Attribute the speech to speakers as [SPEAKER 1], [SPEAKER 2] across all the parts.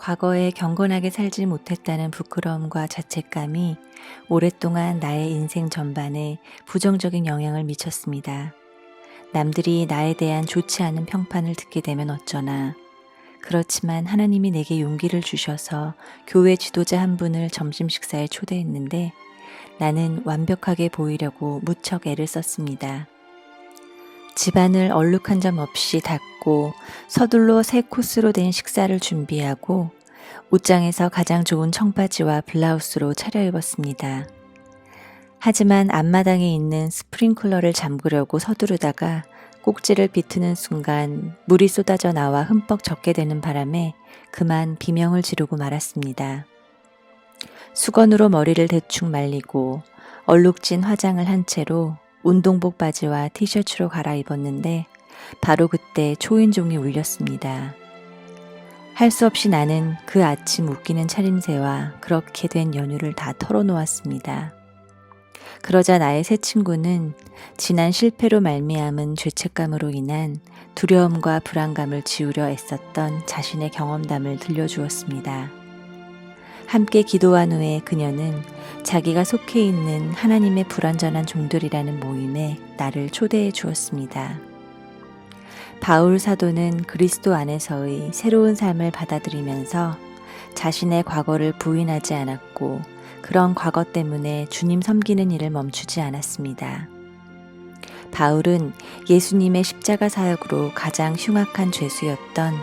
[SPEAKER 1] 과거에 경건하게 살지 못했다는 부끄러움과 자책감이 오랫동안 나의 인생 전반에 부정적인 영향을 미쳤습니다. 남들이 나에 대한 좋지 않은 평판을 듣게 되면 어쩌나. 그렇지만 하나님이 내게 용기를 주셔서 교회 지도자 한 분을 점심 식사에 초대했는데 나는 완벽하게 보이려고 무척 애를 썼습니다. 집안을 얼룩 한 점 없이 닦고 서둘러 3코스로 된 식사를 준비하고 옷장에서 가장 좋은 청바지와 블라우스로 차려입었습니다. 하지만 앞마당에 있는 스프링클러를 잠그려고 서두르다가 꼭지를 비트는 순간 물이 쏟아져 나와 흠뻑 젖게 되는 바람에 그만 비명을 지르고 말았습니다. 수건으로 머리를 대충 말리고 얼룩진 화장을 한 채로 운동복 바지와 티셔츠로 갈아입었는데 바로 그때 초인종이 울렸습니다. 할 수 없이 나는 그 아침 웃기는 차림새와 그렇게 된 연유를 다 털어놓았습니다. 그러자 나의 새 친구는 지난 실패로 말미암은 죄책감으로 인한 두려움과 불안감을 지우려 애썼던 자신의 경험담을 들려주었습니다. 함께 기도한 후에 그녀는 자기가 속해 있는 하나님의 불완전한 종들이라는 모임에 나를 초대해 주었습니다. 바울 사도는 그리스도 안에서의 새로운 삶을 받아들이면서 자신의 과거를 부인하지 않았고 그런 과거 때문에 주님 섬기는 일을 멈추지 않았습니다. 바울은 예수님의 십자가 사역으로 가장 흉악한 죄수였던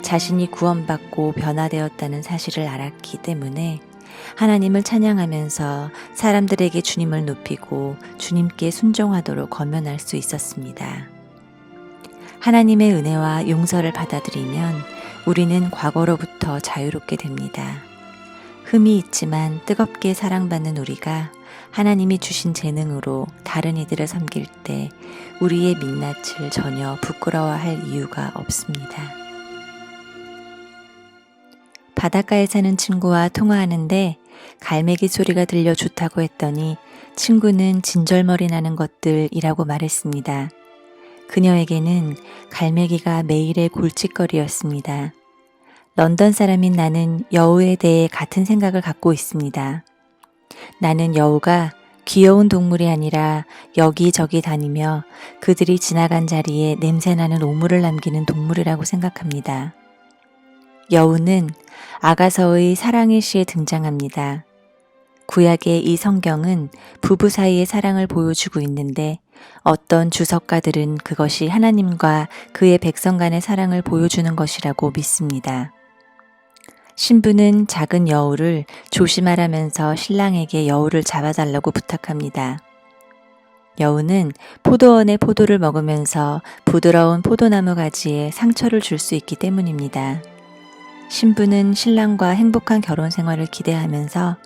[SPEAKER 1] 자신이 구원받고 변화되었다는 사실을 알았기 때문에 하나님을 찬양하면서 사람들에게 주님을 높이고 주님께 순종하도록 권면할 수 있었습니다. 하나님의 은혜와 용서를 받아들이면 우리는 과거로부터 자유롭게 됩니다. 흠이 있지만 뜨겁게 사랑받는 우리가 하나님이 주신 재능으로 다른 이들을 섬길 때 우리의 민낯을 전혀 부끄러워할 이유가 없습니다. 바닷가에 사는 친구와 통화하는데 갈매기 소리가 들려 좋다고 했더니 친구는 진절머리 나는 것들이라고 말했습니다. 그녀에게는 갈매기가 매일의 골칫거리였습니다. 런던 사람인 나는 여우에 대해 같은 생각을 갖고 있습니다. 나는 여우가 귀여운 동물이 아니라 여기저기 다니며 그들이 지나간 자리에 냄새나는 오물을 남기는 동물이라고 생각합니다. 여우는 아가서의 사랑의 시에 등장합니다. 구약의 이 성경은 부부 사이의 사랑을 보여주고 있는데 어떤 주석가들은 그것이 하나님과 그의 백성 간의 사랑을 보여주는 것이라고 믿습니다. 신부는 작은 여우를 조심하라면서 신랑에게 여우를 잡아달라고 부탁합니다. 여우는 포도원의 포도를 먹으면서 부드러운 포도나무 가지에 상처를 줄 수 있기 때문입니다. 신부는 신랑과 행복한 결혼 생활을 기대하면서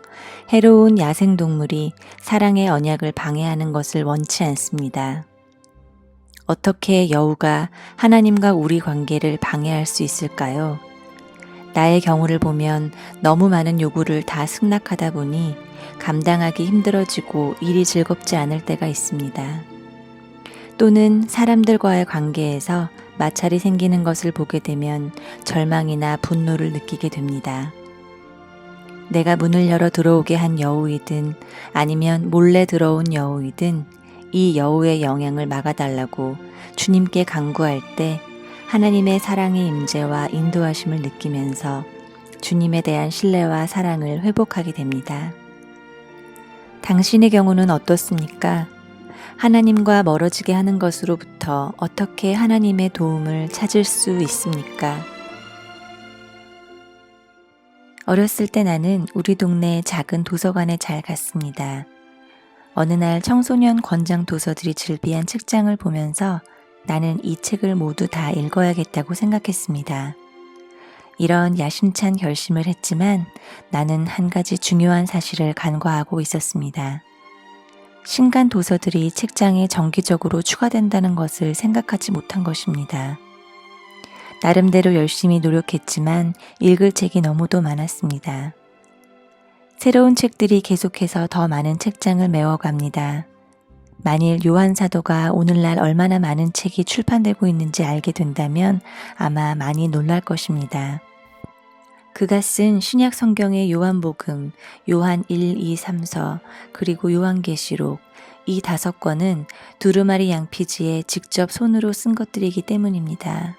[SPEAKER 1] 해로운 야생동물이 사랑의 언약을 방해하는 것을 원치 않습니다. 어떻게 여우가 하나님과 우리 관계를 방해할 수 있을까요? 나의 경우를 보면 너무 많은 요구를 다 승낙하다 보니 감당하기 힘들어지고 일이 즐겁지 않을 때가 있습니다. 또는 사람들과의 관계에서 마찰이 생기는 것을 보게 되면 절망이나 분노를 느끼게 됩니다. 내가 문을 열어 들어오게 한 여우이든 아니면 몰래 들어온 여우이든 이 여우의 영향을 막아달라고 주님께 간구할 때 하나님의 사랑의 임재와 인도하심을 느끼면서 주님에 대한 신뢰와 사랑을 회복하게 됩니다. 당신의 경우는 어떻습니까? 하나님과 멀어지게 하는 것으로부터 어떻게 하나님의 도움을 찾을 수 있습니까? 어렸을 때 나는 우리 동네 작은 도서관에 잘 갔습니다. 어느 날 청소년 권장 도서들이 즐비한 책장을 보면서 나는 이 책을 모두 다 읽어야겠다고 생각했습니다. 이런 야심찬 결심을 했지만 나는 한 가지 중요한 사실을 간과하고 있었습니다. 신간 도서들이 책장에 정기적으로 추가된다는 것을 생각하지 못한 것입니다. 나름대로 열심히 노력했지만 읽을 책이 너무도 많았습니다. 새로운 책들이 계속해서 더 많은 책장을 메워갑니다. 만일 요한 사도가 오늘날 얼마나 많은 책이 출판되고 있는지 알게 된다면 아마 많이 놀랄 것입니다. 그가 쓴 신약 성경의 요한복음, 요한 1, 2, 3서, 그리고 요한계시록 이 5권은 두루마리 양피지에 직접 손으로 쓴 것들이기 때문입니다.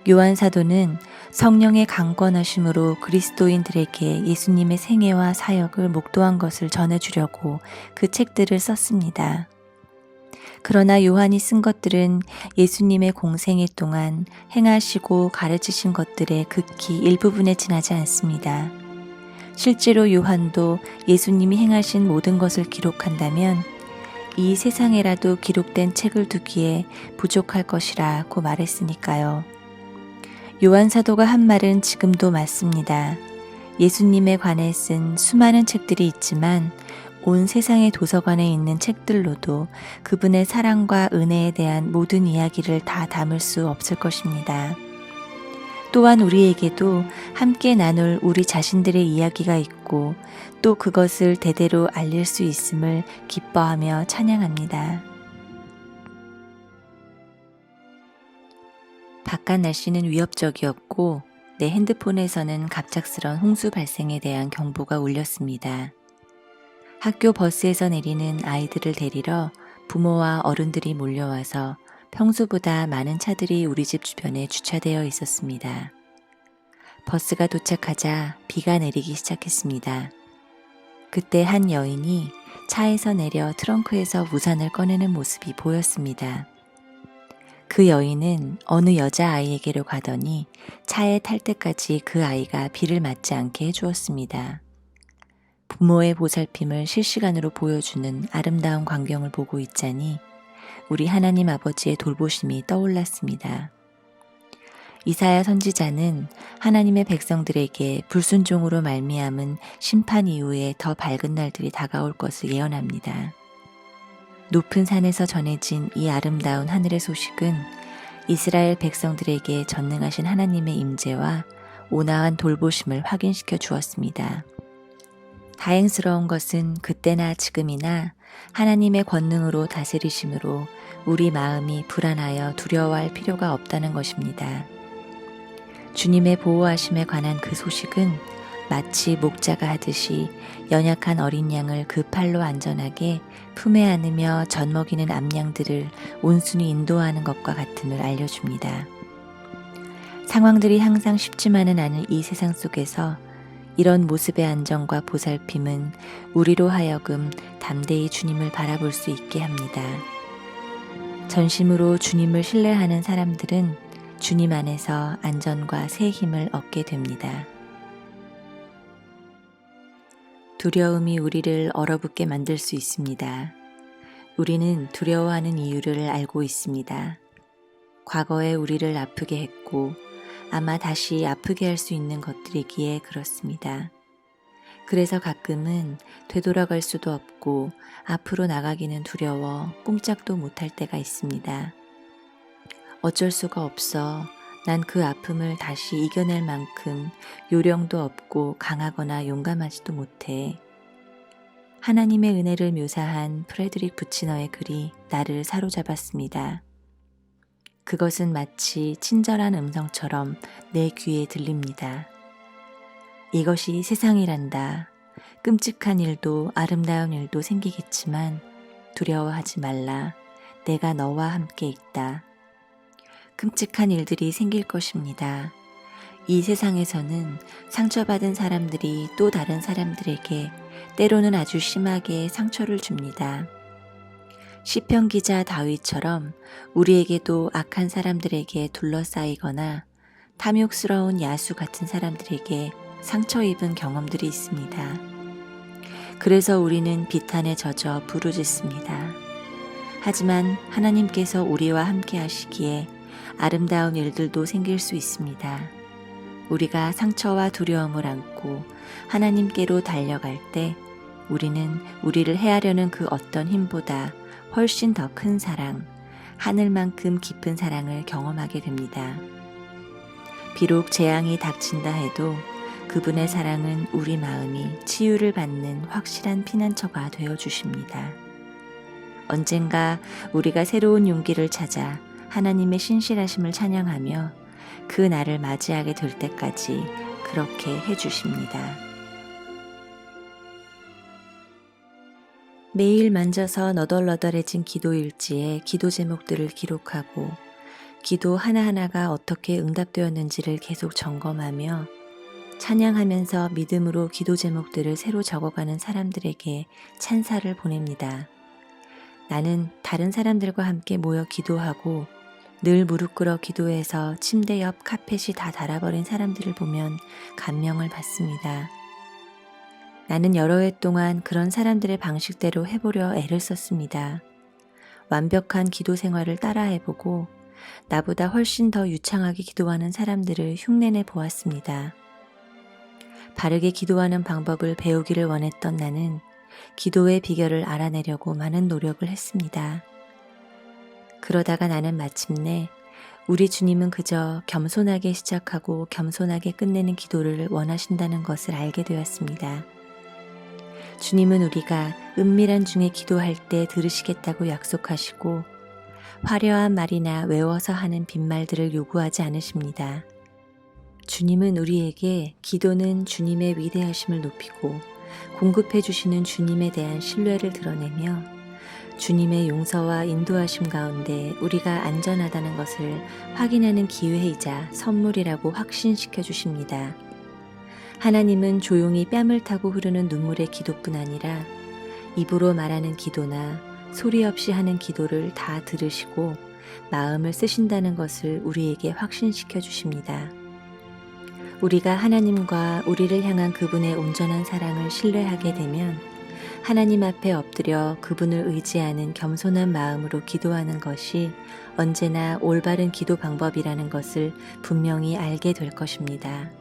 [SPEAKER 1] 요한 사도는 성령의 강권하심으로 그리스도인들에게 예수님의 생애와 사역을 목도한 것을 전해주려고 그 책들을 썼습니다. 그러나 요한이 쓴 것들은 예수님의 공생애 동안 행하시고 가르치신 것들의 극히 일부분에 지나지 않습니다. 실제로 요한도 예수님이 행하신 모든 것을 기록한다면 이 세상에라도 기록된 책을 두기에 부족할 것이라고 말했으니까요. 요한 사도가 한 말은 지금도 맞습니다. 예수님에 관해 쓴 수많은 책들이 있지만 온 세상의 도서관에 있는 책들로도 그분의 사랑과 은혜에 대한 모든 이야기를 다 담을 수 없을 것입니다. 또한 우리에게도 함께 나눌 우리 자신들의 이야기가 있고 또 그것을 대대로 알릴 수 있음을 기뻐하며 찬양합니다. 바깥 날씨는 위협적이었고 내 핸드폰에서는 갑작스런 홍수 발생에 대한 경보가 울렸습니다. 학교 버스에서 내리는 아이들을 데리러 부모와 어른들이 몰려와서 평소보다 많은 차들이 우리 집 주변에 주차되어 있었습니다. 버스가 도착하자 비가 내리기 시작했습니다. 그때 한 여인이 차에서 내려 트렁크에서 우산을 꺼내는 모습이 보였습니다. 그 여인은 어느 여자아이에게로 가더니 차에 탈 때까지 그 아이가 비를 맞지 않게 해주었습니다. 부모의 보살핌을 실시간으로 보여주는 아름다운 광경을 보고 있자니 우리 하나님 아버지의 돌보심이 떠올랐습니다. 이사야 선지자는 하나님의 백성들에게 불순종으로 말미암은 심판 이후에 더 밝은 날들이 다가올 것을 예언합니다. 높은 산에서 전해진 이 아름다운 하늘의 소식은 이스라엘 백성들에게 전능하신 하나님의 임재와 온화한 돌보심을 확인시켜 주었습니다. 다행스러운 것은 그때나 지금이나 하나님의 권능으로 다스리심으로 우리 마음이 불안하여 두려워할 필요가 없다는 것입니다. 주님의 보호하심에 관한 그 소식은 마치 목자가 하듯이 연약한 어린 양을 그 팔로 안전하게 품에 안으며 젖먹이는 암양들을 온순히 인도하는 것과 같음을 알려줍니다. 상황들이 항상 쉽지만은 않은 이 세상 속에서 이런 모습의 안정과 보살핌은 우리로 하여금 담대히 주님을 바라볼 수 있게 합니다. 전심으로 주님을 신뢰하는 사람들은 주님 안에서 안전과 새 힘을 얻게 됩니다. 두려움이 우리를 얼어붙게 만들 수 있습니다. 우리는 두려워하는 이유를 알고 있습니다. 과거에 우리를 아프게 했고 아마 다시 아프게 할 수 있는 것들이기에 그렇습니다. 그래서 가끔은 되돌아갈 수도 없고 앞으로 나가기는 두려워 꼼짝도 못할 때가 있습니다. 어쩔 수가 없어. 난 그 아픔을 다시 이겨낼 만큼 요령도 없고 강하거나 용감하지도 못해. 하나님의 은혜를 묘사한 프레드릭 부치너의 글이 나를 사로잡았습니다. 그것은 마치 친절한 음성처럼 내 귀에 들립니다. 이것이 세상이란다. 끔찍한 일도 아름다운 일도 생기겠지만 두려워하지 말라. 내가 너와 함께 있다. 끔찍한 일들이 생길 것입니다. 이 세상에서는 상처받은 사람들이 또 다른 사람들에게 때로는 아주 심하게 상처를 줍니다. 시편 기자 다윗처럼 우리에게도 악한 사람들에게 둘러싸이거나 탐욕스러운 야수 같은 사람들에게 상처 입은 경험들이 있습니다. 그래서 우리는 비탄에 젖어 부르짖습니다. 하지만 하나님께서 우리와 함께 하시기에 아름다운 일들도 생길 수 있습니다. 우리가 상처와 두려움을 안고 하나님께로 달려갈 때 우리는 우리를 해하려는 그 어떤 힘보다 훨씬 더 큰 사랑, 하늘만큼 깊은 사랑을 경험하게 됩니다. 비록 재앙이 닥친다 해도 그분의 사랑은 우리 마음이 치유를 받는 확실한 피난처가 되어 주십니다. 언젠가 우리가 새로운 용기를 찾아 하나님의 신실하심을 찬양하며 그 날을 맞이하게 될 때까지 그렇게 해주십니다. 매일 만져서 너덜너덜해진 기도 일지에 기도 제목들을 기록하고 기도 하나하나가 어떻게 응답되었는지를 계속 점검하며 찬양하면서 믿음으로 기도 제목들을 새로 적어가는 사람들에게 찬사를 보냅니다. 나는 다른 사람들과 함께 모여 기도하고 늘 무릎 꿇어 기도해서 침대 옆 카펫이 다 닳아버린 사람들을 보면 감명을 받습니다. 나는 여러 해 동안 그런 사람들의 방식대로 해보려 애를 썼습니다. 완벽한 기도 생활을 따라 해보고 나보다 훨씬 더 유창하게 기도하는 사람들을 흉내내 보았습니다. 바르게 기도하는 방법을 배우기를 원했던 나는 기도의 비결을 알아내려고 많은 노력을 했습니다. 그러다가 나는 마침내 우리 주님은 그저 겸손하게 시작하고 겸손하게 끝내는 기도를 원하신다는 것을 알게 되었습니다. 주님은 우리가 은밀한 중에 기도할 때 들으시겠다고 약속하시고 화려한 말이나 외워서 하는 빈말들을 요구하지 않으십니다. 주님은 우리에게 기도는 주님의 위대하심을 높이고 공급해 주시는 주님에 대한 신뢰를 드러내며 주님의 용서와 인도하심 가운데 우리가 안전하다는 것을 확인하는 기회이자 선물이라고 확신시켜 주십니다. 하나님은 조용히 뺨을 타고 흐르는 눈물의 기도뿐 아니라 입으로 말하는 기도나 소리 없이 하는 기도를 다 들으시고 마음을 쓰신다는 것을 우리에게 확신시켜 주십니다. 우리가 하나님과 우리를 향한 그분의 온전한 사랑을 신뢰하게 되면 하나님 앞에 엎드려 그분을 의지하는 겸손한 마음으로 기도하는 것이 언제나 올바른 기도 방법이라는 것을 분명히 알게 될 것입니다.